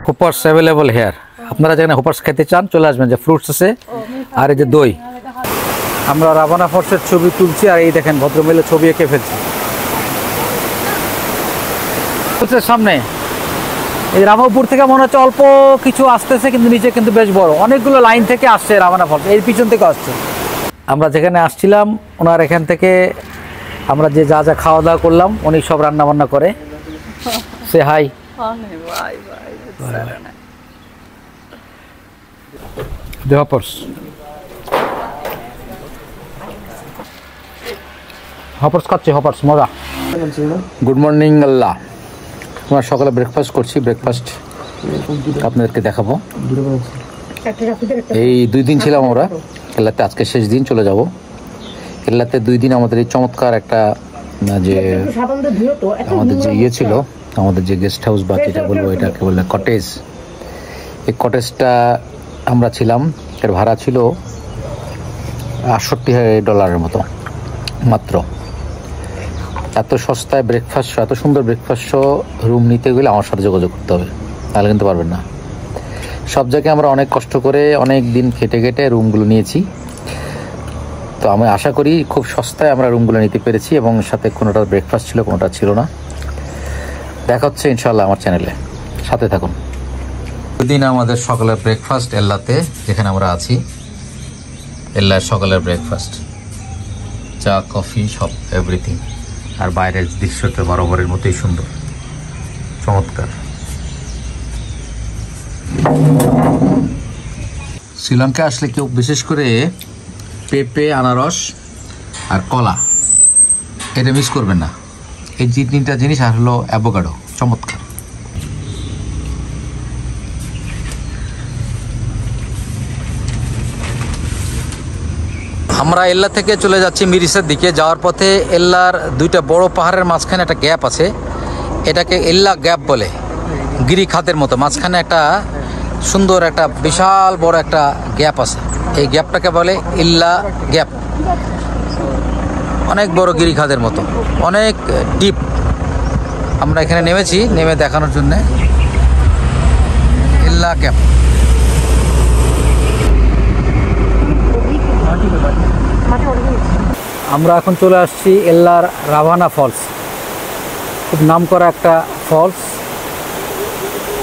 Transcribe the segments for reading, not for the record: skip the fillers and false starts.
হোপার্স available hair. আপনারা যেখানে হোপার্স খেতে চান চলে আসবেন, যে ফ্রুটস আছে আর এই যে দই। আমরা রাভানা ফলসের ছবি তুলছি আর এই দেখেন ভদ্রমহিলা ছবি এঁকে ফেলছি ফলসের সামনে। এই রামাপুর থেকে মনে হচ্ছে অল্প কিছু আসতেছে, কিন্তু নিচে কিন্তু বেশ বড়, অনেকগুলো লাইন থেকে আসছে রাভানা ফলস, এর পিছন থেকে আসছে। আমরা যেখানে আসছিলাম ওনার এখান থেকে আমরা যে যা যা খাওয়া দাওয়া করলাম উনি সব রান্না বান্না করে। সে হাই। হপার্স হপার্স খাচ্ছি, হপার্স মজা। গুড মর্নিং আল্লাহ। আমরা সকালে ব্রেকফাস্ট করছি, ব্রেকফাস্ট আপনাদেরকে দেখাবো। এই 2 দিন ছিলাম আমরা কেল্লাতে, আজকে শেষ দিন, চলে যাব কেল্লাতে। 2 দিন আমাদের এই চমৎকার একটা যে আমাদের যে ইয়ে ছিল, আমাদের যে গেস্ট হাউস বা যেটা বলবো এটাকে বলে কটেজ, এই কটেজটা আমরা ছিলাম, এর ভাড়া ছিল $68 মতো মাত্র। এত সস্তায় ব্রেকফাস্ট, এত সুন্দর ব্রেকফাস্ট রুম নিতে গেলে আমার সাথে যোগাযোগ করতে হবে, তাহলে কিন্তু পারবেন না। সব জায়গায় আমরা অনেক কষ্ট করে অনেক দিন খেটে খেটে রুমগুলো নিয়েছি, তো আমি আশা করি খুব সস্তায় আমরা রুমগুলো নিতে পেরেছি, এবং সাথে কোনোটা ব্রেকফাস্ট ছিল কোনোটা ছিল না। দেখা হচ্ছে ইনশাল্লাহ আমার চ্যানেলে, সাথে থাকুন। দিন আমাদের সকালের ব্রেকফাস্ট এল্লাতে, যেখানে আমরা আছি। এল্লার সকালের ব্রেকফাস্ট, চা কফি সব এভরিথিং। আর বাইরের দৃশ্যটা বরাবরের মতোই সুন্দর, চমৎকার। শ্রীলঙ্কা আসলে কেউ বিশেষ করে পেঁপে, আনারস আর কলা এটা মিস করবেন না। এই 3টা জিনিস আর হলো অ্যাভোকাডো, চমৎকার। আমরা এল্লা থেকে চলে যাচ্ছি মিরিসের দিকে। যাওয়ার পথে এল্লার 2টা বড় পাহাড়ের মাঝখানে একটা গ্যাপ আছে, এটাকে এল্লা গ্যাপ বলে, গিরিখাতের মতো। মাঝখানে একটা সুন্দর একটা বিশাল বড় একটা গ্যাপ আছে, এই গ্যাপটাকে বলে ইল্লা গ্যাপ। অনেক বড় গিরিখাতের মতো, অনেক ডিপ। আমরা এখানে নেমেছি, নেমে দেখানোর জন্য ইল্লা গ্যাপ। আমরা এখন চলে আসছি এল্লার রাভানা ফলস, খুব নামকরা একটা ফলস।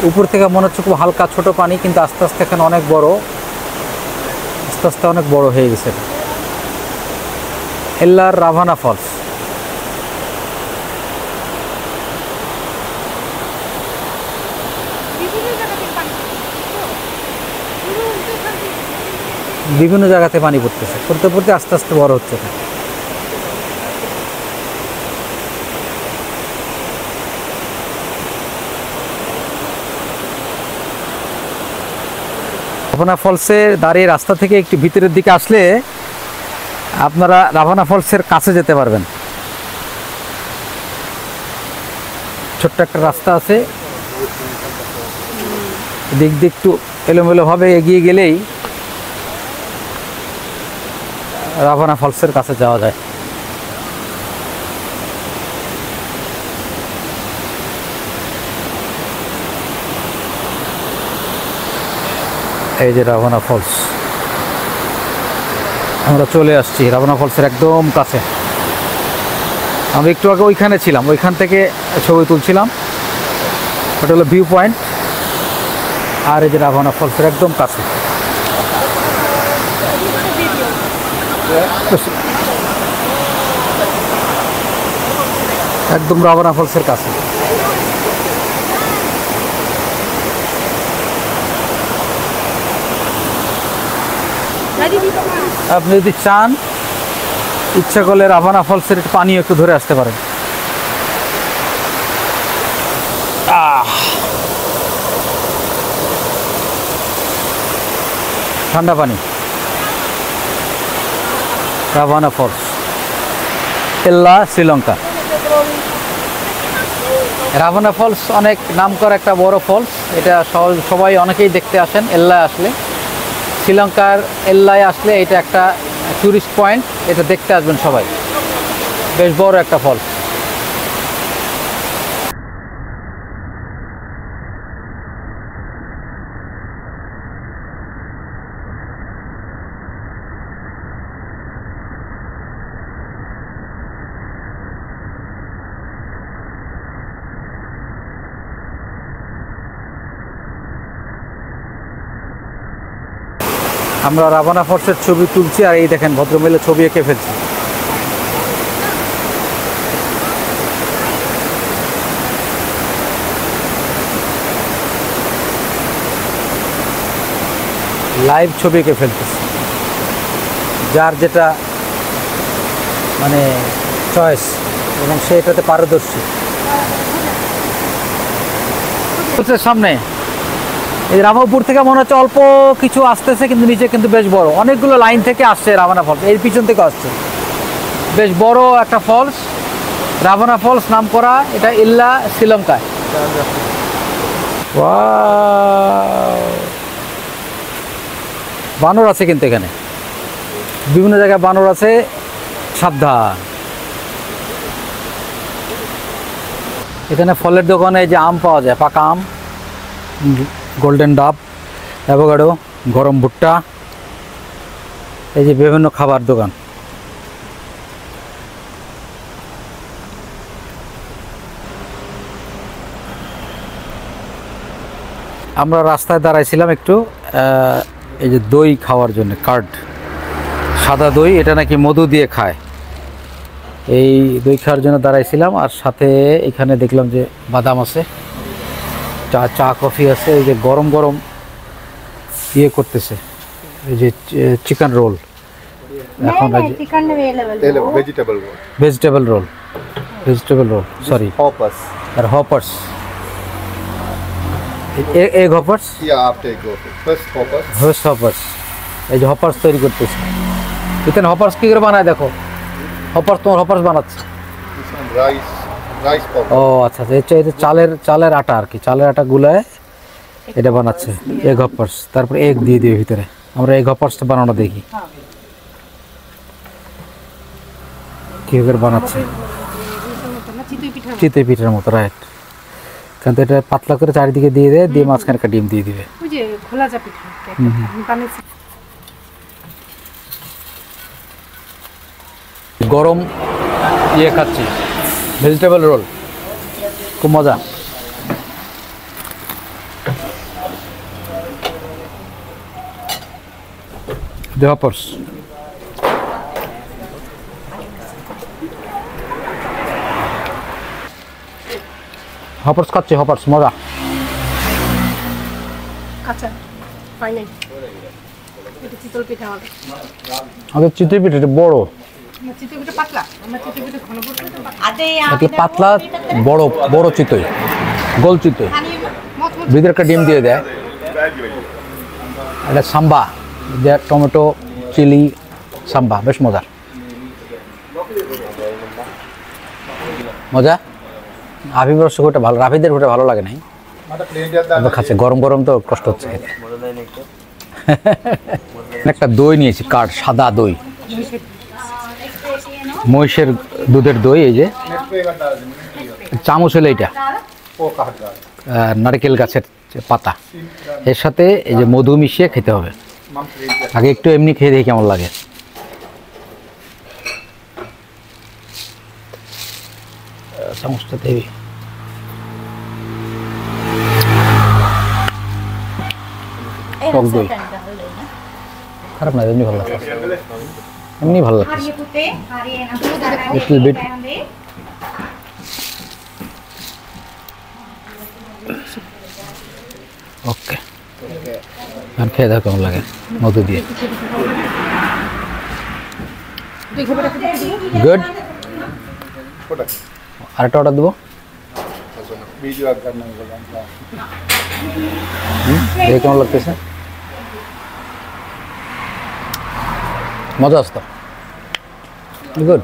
উপর থেকে মনে হচ্ছে খুব হালকা ছোট পানি, কিন্তু আস্তে আস্তে এখানে অনেক বড়, আস্তে আস্তে অনেক বড় হয়ে গেছে। এল্লার রাভানা ফলস। বিভিন্ন জায়গাতে পানি পড়তেছে, পড়তে পড়তে আস্তে আস্তে বড় হচ্ছে। রাভানা ফলসের দাঁড়িয়ে রাস্তা থেকে একটু ভিতরের দিকে আসলে আপনারা রাভানা ফলসের কাছে যেতে পারবেন। ছোট্ট একটা রাস্তা আছে, দিক দিয়ে একটু এলোমেলোভাবে এগিয়ে গেলেই রাভানা ফলসের কাছে যাওয়া যায়। এই যে রাভানা ফলস, আমরা চলে আসছি রাভানা ফলসের একদম কাছে। আমরা একটু আগে ওইখানে ছিলাম, ওইখান থেকে ছবি তুলছিলাম, ওটা হলো ভিউ পয়েন্ট। আর এই যে রাভানা ফলসের একদম কাছে, একদম রাভানা ফলসের কাছে। আপনি যদি চান, ইচ্ছা করলে রাভানা ফলসের পানি একটু ধরে আসতে পারেন। ঠান্ডা পানি, রাভানা ফলস, এল্লা, শ্রীলঙ্কা। রাভানা ফলস অনেক নামকরা একটা বড় ফলস, এটা সবাই অনেকেই দেখতে আসেন এল্লা আসলে। শ্রীলঙ্কার এল্লায় আসলে এটা একটা ট্যুরিস্ট পয়েন্ট, এটা দেখতে আসবেন সবাই, বেশ বড় একটা ফলস। আমরা রাভানা ফলসের ছবি তুলছি আর এই দেখেন ভদ্রমহিলা ছবি এঁকে ফেলছি। লাইভ ছবি এঁকে ফেলতেছি, যার যেটা মানে চয়েস এবং সে এটাতে পারদর্শী। সামনে এই রামাপুর থেকে মনে হচ্ছে অল্প কিছু আসতেছে, কিন্তু নিচে কিন্তু বেশ বড়, অনেকগুলো লাইন থেকে আসছে রাভানা ফলস, এর পিছন থেকে আসছে। বেশ বড় একটা ফলস, রাভানা ফলস নাম করা, এটা ইল্লা শ্রীলঙ্কায়। বানর আছে কিন্তু এখানে, বিভিন্ন জায়গায় বানর আছে, সাবধান। এখানে ফলের দোকানে যে আম পাওয়া যায়, পাকা আম, গোল্ডেন ডাব, অ্যাভোকাডো, গরম ভুট্টা, এই যে বিভিন্ন খাবার দোকান। আমরা রাস্তায় দাঁড়াইছিলাম একটু এই যে দই খাওয়ার জন্য, কার্ড সাদা দই, এটা নাকি মধু দিয়ে খায়, এই দই খাওয়ার জন্য দাঁড়াইছিলাম। আর সাথে এখানে দেখলাম যে বাদাম আছে, চা কফি আছে, এই যে গরম গরম ইয়ে করতেছে, এই যে চিকেন রোল, এখন ভেজিটেবল রোল সরি আর হপার্স, এগ হপার্স, হপার্স, এই যে হপার্স তৈরি করতেছে। এখানে হপার্স কি করে বানায় দেখো, হপার্স, তোমার হপার্স বানাচ্ছে। ও আচ্ছা আচ্ছা, এটা চালের আটা আর কি, চালের আটা গুলায় এটা বানাচ্ছে এগ হপার্স। তারপর এগ দিয়ে দিবে ভিতরে, আমরা এগ হপার্সটা বানানো দেখি কি করে বানাচ্ছে, চিতই পিঠার মতো, রাইট। কারণ এটা পাতলা করে চারিদিকে দিয়ে দেয়, দিয়ে মাঝখানে একটা ডিম দিয়ে দিবে। গরম ইয়ে খাচ্ছি, ভেজিটেবল রোল, খুব মজা। হপার্স হপার্স খাচ্ছি, হপার্স মজা। আগে চিতই পিঠা এটা বড়, পাতলা বড় বড় চিতই, গোল চিতই, ভিতরে একটা ডিম দিয়ে দেয়। এটা সাম্বা দেয়, টমেটো চিলি সাম্বা, বেশ মজার, মজা। আবিবের ওটা ভালো, রাফিদের ওটা ভালো লাগে নাই, খাচ্ছে গরম গরম তো কষ্ট হচ্ছে। একটা দই নিয়েছি, কাঠ সাদা দই, মহিষের দুধের দই, এই যে চামচ হলো এইটা, নারকেল গাছের পাতা, এর সাথে এই যে মধু মিশিয়ে খেতে হবে। আগে একটু এমনি খেয়ে দেখি কেমন লাগে। চামচটা দেবি, টক দই খারাপ না, এমনি ভালো লাগছে, এমনি ভালো লাগছে। লিটল বিট ওকে, আর খেয়ে দেখো কেমন লাগে মধু দিয়ে। গুড, আরেকটা অর্ডার দেবো, দেখে কেমন লাগতেছে, মজা আসতো, গুড।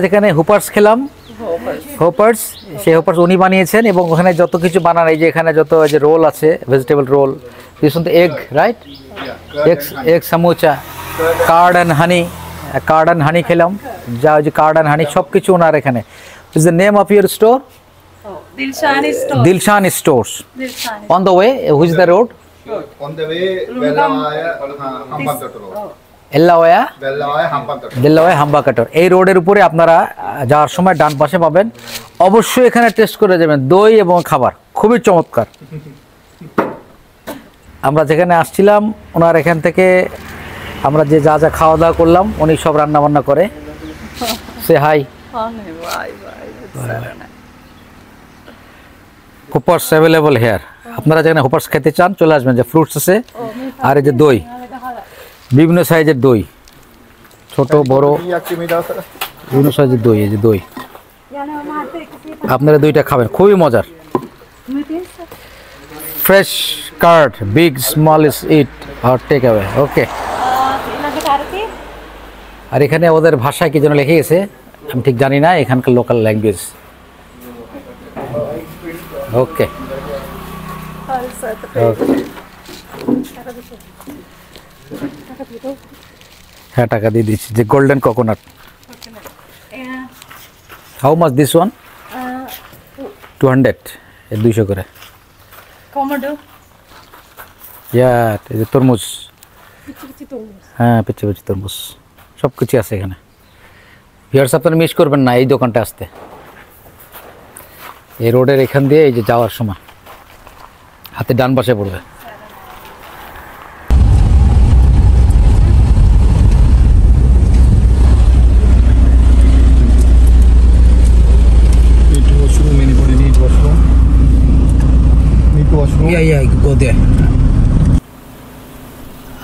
যেখানে হুপার্স খেলাম, হোপার্স, সেই হোপার্স উনি বানিয়েছেন এবং ওখানে যত কিছু বানান, এই যে এখানে যত যে রোল আছে, vegetable roll, egg, right, egg samosa, curd and honey খেলাম, যা ওই যে কার্ড অ্যান্ড হানি সব কিছু ওনার এখানে। Is the name of your store? Dilshan Stores. On the way, which is the road? On the way, Velamaya, Hambantota Road. এল্লাওয়া দেল্লাওয়া হাম্বাকাটর, এই রোডের উপরে আপনারা যাওয়ার সময় ডান পাশে পাবেন। অবশ্যই এখানে টেস্ট করে যাবেন, দই এবং খাবার খুবই চমৎকার। আমরা যেখানে আসছিলাম ওনার এখান থেকে আমরা যে যা যা খাওয়া দাওয়া করলাম উনি সব রান্না বান্না করে। সে হাই, হোপার্স অ্যাভেলেবল হেয়ার। আপনারা যেখানে হোপার্স খেতে চান চলে আসবেন, যে ফ্রুটস আছে আর এই যে দই, বিভিন্ন সাইজের দই, ছোট বড় বিভিন্ন সাইজের দই। এই যে দই আপনারা দইটা খাবেন, খুবই মজার। Fresh curd, big small is it আর টেক অ্যাওয়ে। ওকে, আর এখানে ওদের ভাষায় কি যেন লিখে গেছে, আমি ঠিক জানি না, এখানকার লোকাল ল্যাঙ্গুয়েজ। ওকে, হ্যাঁ টাকা দিয়ে দিচ্ছি। যে golden coconut, how much this one? 200, 200 করে। এই যে তরমুজ, হ্যাঁ পিচি পিচি তরমুজ, সব কিছু আছে এখানে। ভিউয়ার্স আপনারা মিস করবেন না এই দোকানটা আসতে। এই রোডের এখান দিয়ে এই যে যাওয়ার সময় হাতে ডান পাশে পড়বে।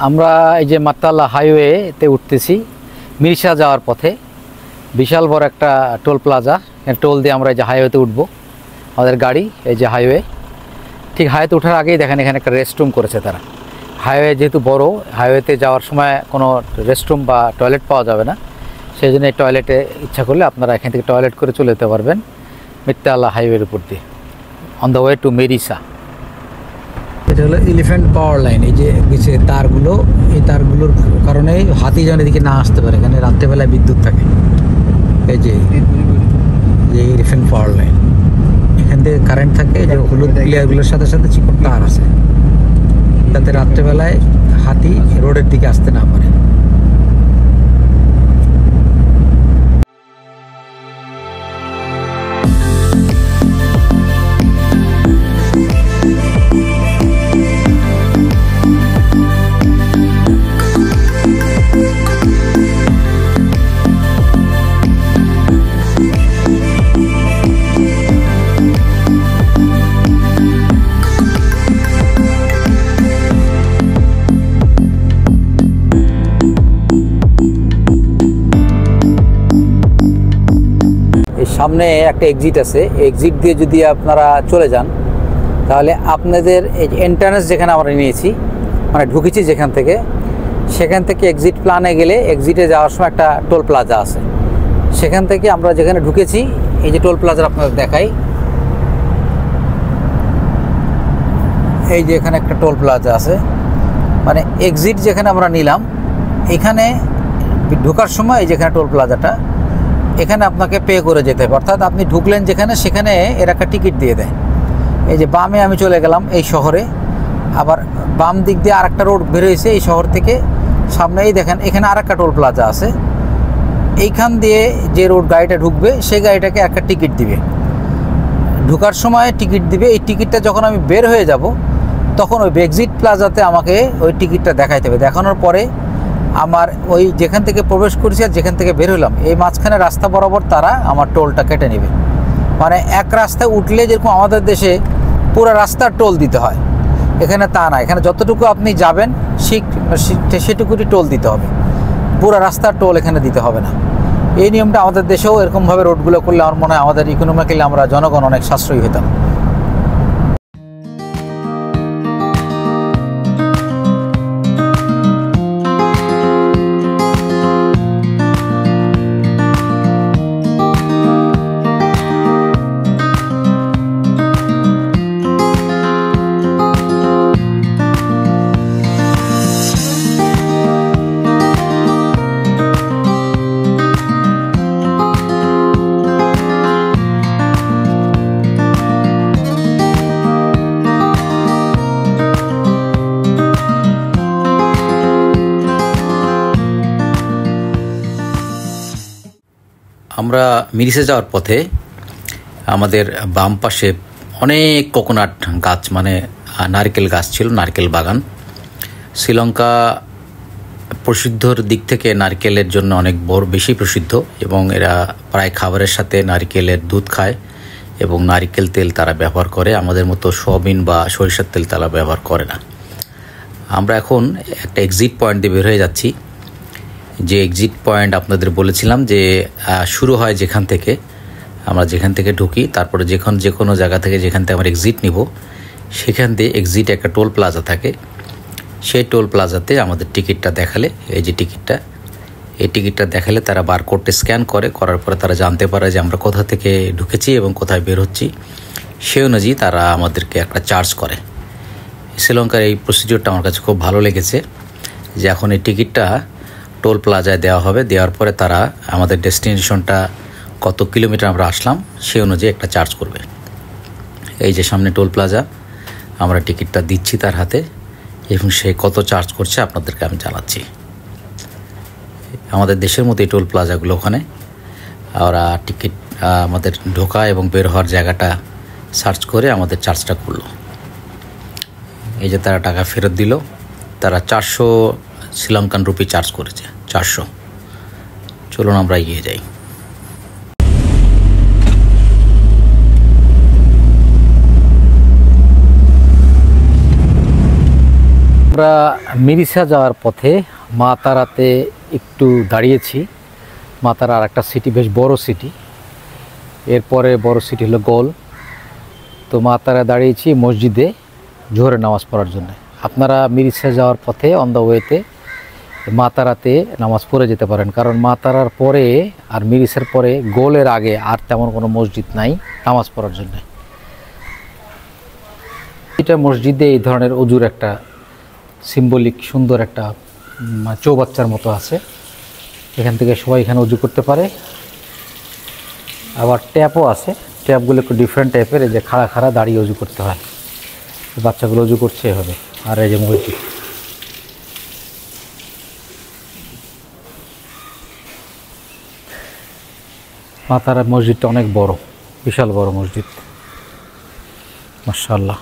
আমরা এই যে মাতালা হাইওয়েতে উঠতেছি, মিরসা যাওয়ার পথে বিশাল বড় একটা টোল প্লাজা, টোল দিয়ে আমরা এই যে হাইওয়েতে উঠবো। আমাদের গাড়ি এই যে হাইওয়ে, ঠিক হাইওয়েতে ওঠার আগেই দেখেন এখানে একটা রেস্টরুম করেছে তারা। হাইওয়ে যেহেতু বড়, হাইওয়েতে যাওয়ার সময় কোনো রেস্টরুম বা টয়লেট পাওয়া যাবে না, সেই জন্য এই টয়লেটে ইচ্ছা করলে আপনারা এখান থেকে টয়লেট করে চলে যেতে পারবেন মিত্তালা হাইওয়ের উপর দিয়ে, অন দ্য ওয়ে টু মেরিসা। এটা হলো এলিফ্যান্ট পাওয়ার লাইন। এই যে গেছে তারগুলো, এই তারগুলোর কারণে হাতি যেন এদিকে না আসতে পারে, এখানে রাত্রেবেলায় বিদ্যুৎ থাকে। এই যে এলিফ্যান্ট পাওয়ার লাইন, এখান থেকে কারেন্ট থাকে, যে হলুদ প্লেয়ারগুলোর সাথে সাথে চিকন তার আছে, যাতে রাত্রেবেলায় হাতি রোডের দিকে আসতে না পারে। সামনে একটা এক্সিট আছে, এক্সিট দিয়ে যদি আপনারা চলে যান তাহলে আপনাদের এই এন্ট্রান্স যেখানে আমরা নিয়েছি, মানে ঢুকেছি যেখান থেকে, সেখান থেকে এক্সিট প্ল্যানে গেলে এক্সিটে যাওয়ার সময় একটা টোল প্লাজা আছে। সেখান থেকে আমরা যেখানে ঢুকেছি, এই যে টোল প্লাজা আপনাদের দেখাই, এই যে এখানে একটা টোল প্লাজা আছে, মানে এক্সিট যেখানে আমরা নিলাম এখানে ঢোকার সময় এই যেখানে টোল প্লাজাটা, এখানে আপনাকে পে করে যেতে হবে। অর্থাৎ আপনি ঢুকলেন যেখানে, সেখানে এর একটা টিকিট দিয়ে দেয়। এই যে বামে আমি চলে গেলাম এই শহরে, আবার বাম দিক দিয়ে আরেকটা রোড বেরোয়েছে এই শহর থেকে, সামনেই দেখেন এখানে আরেকটা টোল প্লাজা আছে। এইখান দিয়ে যে রোড গাড়িটা ঢুকবে সেই গাড়িটাকে একটা টিকিট দিবে, ঢোকার সময় টিকিট দিবে। এই টিকিটটা যখন আমি বের হয়ে যাব তখন ওই এক্সিট প্লাজাতে আমাকে ওই টিকিটটা দেখাইতে হবে। দেখানোর পরে আমার ওই যেখান থেকে প্রবেশ করেছি আর যেখান থেকে বের হলাম এই মাঝখানে রাস্তা বরাবর তারা আমার টোলটা কেটে নেবে। মানে এক রাস্তায় উঠলে যেরকম আমাদের দেশে পুরো রাস্তার টোল দিতে হয়, এখানে তা না। এখানে যতটুকু আপনি যাবেন সেটুকুই টোল দিতে হবে, পুরো রাস্তার টোল এখানে দিতে হবে না। এই নিয়মটা আমাদের দেশেও এরকমভাবে রোডগুলো করলে আমার মনে হয় আমাদের ইকোনমিক্যালি আমরা জনগণ অনেক সাশ্রয়ী হতাম। আমরা মিরিসে যাওয়ার পথে আমাদের বাম পাশে অনেক কোকোনাট গাছ, মানে নারকেল গাছ ছিল, নারকেল বাগান। শ্রীলঙ্কা প্রসিদ্ধর দিক থেকে নারকেলের জন্য অনেক বেশি প্রসিদ্ধ, এবং এরা প্রায় খাবারের সাথে নারকেলের দুধ খায় এবং নারকেল তেল তারা ব্যবহার করে। আমাদের মতো সয়াবিন বা সরিষার তেল তারা ব্যবহার করে না। আমরা এখন একটা এক্সিট পয়েন্ট দিয়ে বের হয়ে যাচ্ছি। যে এক্সিট পয়েন্ট আপনাদের বলেছিলাম যে শুরু হয় যেখান থেকে, আমরা যেখান থেকে ঢুকি, তারপরে যে কোনো জায়গা থেকে যেখান থেকে আমরা এক্সিট নিব, সেখান দিয়ে এক্সিট একটা টোল প্লাজা থাকে। সেই টোল প্লাজাতে আমাদের টিকিটটা দেখালে, এই যে টিকিটটা, এই টিকিটটা দেখালে তারা বারকোডটা স্ক্যান করার পরে তারা জানতে পারে যে আমরা কোথা থেকে ঢুকেছি এবং কোথায় বের হচ্ছি। সেই অনুযায়ী তারা আমাদেরকে একটা চার্জ করে। শ্রীলঙ্কার এই প্রসিডিওরটা আমার কাছে খুব ভালো লেগেছে, যে এখন এই টিকিটটা টোল প্লাজায় দেওয়া হবে, দেওয়ার পরে তারা আমাদের ডেস্টিনেশনটা কত কিলোমিটার আমরা আসলাম সেই অনুযায়ী একটা চার্জ করবে। এই যে সামনে টোল প্লাজা, আমরা টিকিটটা দিচ্ছি তার হাতে, এবং সে কত চার্জ করছে আপনাদেরকে আমি জানাচ্ছি। আমাদের দেশের মতো এই টোল প্লাজাগুলো, ওখানে ওরা টিকিট আমাদের ঢোকা এবং বের হওয়ার জায়গাটা সার্চ করে আমাদের চার্জটা করলো। এই যে তারা টাকা ফেরত দিল, তারা 400 শ্রীলঙ্কান রুপি চার্জ করেছে, 400। চলুন আমরা এগিয়ে যাই। আমরা মিরিসা যাওয়ার পথে মা তারাতে একটু দাঁড়িয়েছি। মা তারা আর একটা সিটি, বেশ বড় সিটি। এরপরে বড় সিটি হলো গোল। তো মা তারা দাঁড়িয়েছি মসজিদে জোহরের নামাজ পড়ার জন্য। আপনারা মিরিসা যাওয়ার পথে অন দ্য ওয়েতে মা তারাতে নামাজ পড়ে যেতে পারেন, কারণ মা তারার পরে আর মিরিসের পরে গোলের আগে আর তেমন কোনো মসজিদ নাই নামাজ পড়ার জন্য। এটা মসজিদে এই ধরনের অজুর একটা সিম্বলিক সুন্দর একটা চৌবাচ্চার মতো আছে। এখান থেকে সবাই এখানে উজু করতে পারে। আবার ট্যাপও আছে, ট্যাপগুলো একটু ডিফারেন্ট টাইপের, এই যে খাড়া খাড়া দাঁড়িয়ে উজু করতে হয়। বাচ্চাগুলো উজু করছে এভাবে। আর এই যে মসজিদ, মাতারা মসজিদটা অনেক বড়, বিশাল বড় মসজিদ, মাশাআল্লাহ।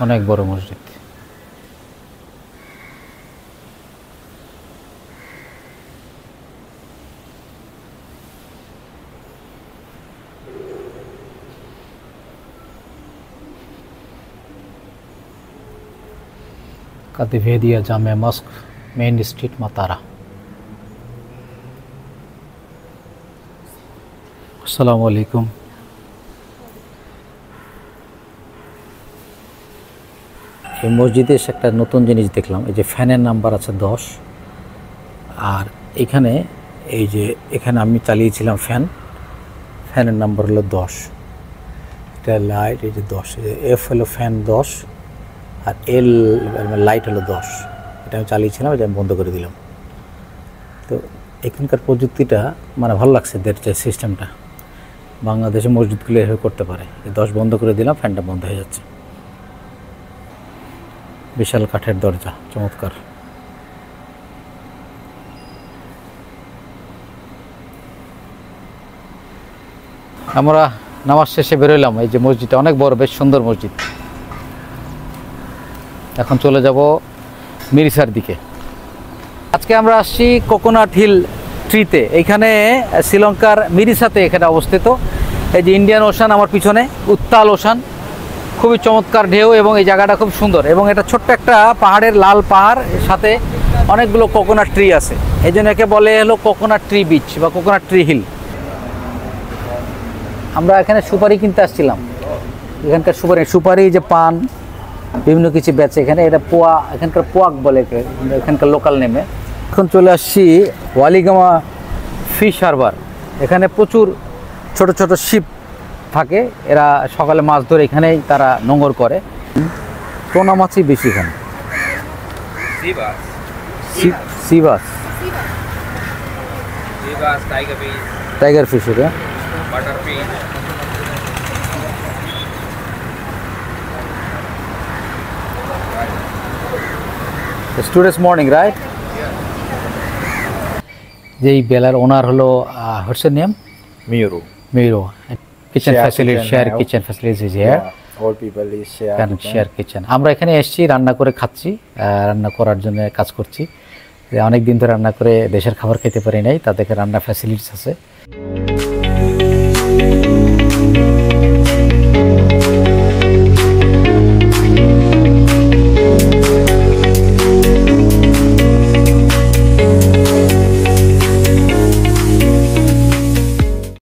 অনেক বড় মসজিদ। কাদিভেদিয়া জামে মস্ক, মেইন স্ট্রিট, মাতারা। আসসালামু আলাইকুম। এই মসজিদে এসে একটা নতুন জিনিস দেখলাম, এই যে ফ্যানের নাম্বার আছে 10, আর এখানে এই যে এখানে আমি চালিয়েছিলাম ফ্যানের নাম্বার হলো 10। এটা লাইট, এই যে 10, এফ হলো ফ্যান 10, আর এল লাইট হলো 10। এটা আমি চালিয়েছিলাম, এটা আমি বন্ধ করে দিলাম। তো এখানকার প্রযুক্তিটা মানে ভালো লাগছে, সিস্টেমটা। বাংলাদেশে মসজিদগুলো এভাবে করতে পারে। 10 বন্ধ করে দিলাম, ফ্যানটা বন্ধ হয়ে যাচ্ছে। বিশাল কাঠের দরজা, চমৎকার। আমরা নামাজ শেষে বেরোলাম। এই যে মসজিদটা অনেক বড়, বেশ সুন্দর মসজিদ। এখন চলে যাব মিরিসার দিকে। আজকে আমরা আসছি কোকোনাট হিল ট্রিতে। এইখানে শ্রীলঙ্কার মিরিসাতে এখানে অবস্থিত। এই যে ইন্ডিয়ান ওশান আমার পিছনে, উত্তাল ওশান, খুবই চমৎকার ঢেউ, এবং এই জায়গাটা খুব সুন্দর। এবং এটা ছোট্ট একটা পাহাড়ের, লাল পাহাড়, সাথে অনেকগুলো কোকোনাট ট্রি আছে। এই জন্য একে বলে হলো কোকোনাট ট্রি বিচ বা কোকোনাট ট্রি হিল। আমরা এখানে সুপারি কিনতে আসছিলাম। এখানকার সুপারি যে পান বিভিন্ন কিছু বেচে এখানে। এটা পোয়া, এখানকার পোয়াক বলে এখানকার লোকাল নেমে। এখন চলে আসছি ওয়ালিগামা ফিশ হারবার। এখানে প্রচুর ছোট ছোট শিপ থাকে, এরা সকালে মাছ ধরে এখানেই তারা নোঙর করে। পোনা মাছই বেশি এখানে। Sea bass Vivas, tiger fish, tiger fish এটা butter fish. It's today's morning, right? যেই বেলার ওনার হলো হোয়াটস এর name Miru. Mirror kitchen Share facility kitchen share now. Kitchen facilities is here All people is share. Can share kitchen আমরা এখানে এসেছি রান্না করে খাচ্ছি রান্না করার জন্য কাজ করছি অনেক দিন ধরে রান্না করে দেশের খাবার খেতে পারি নাই তাদেরকে রান্না ফ্যাসিলিটিস আছে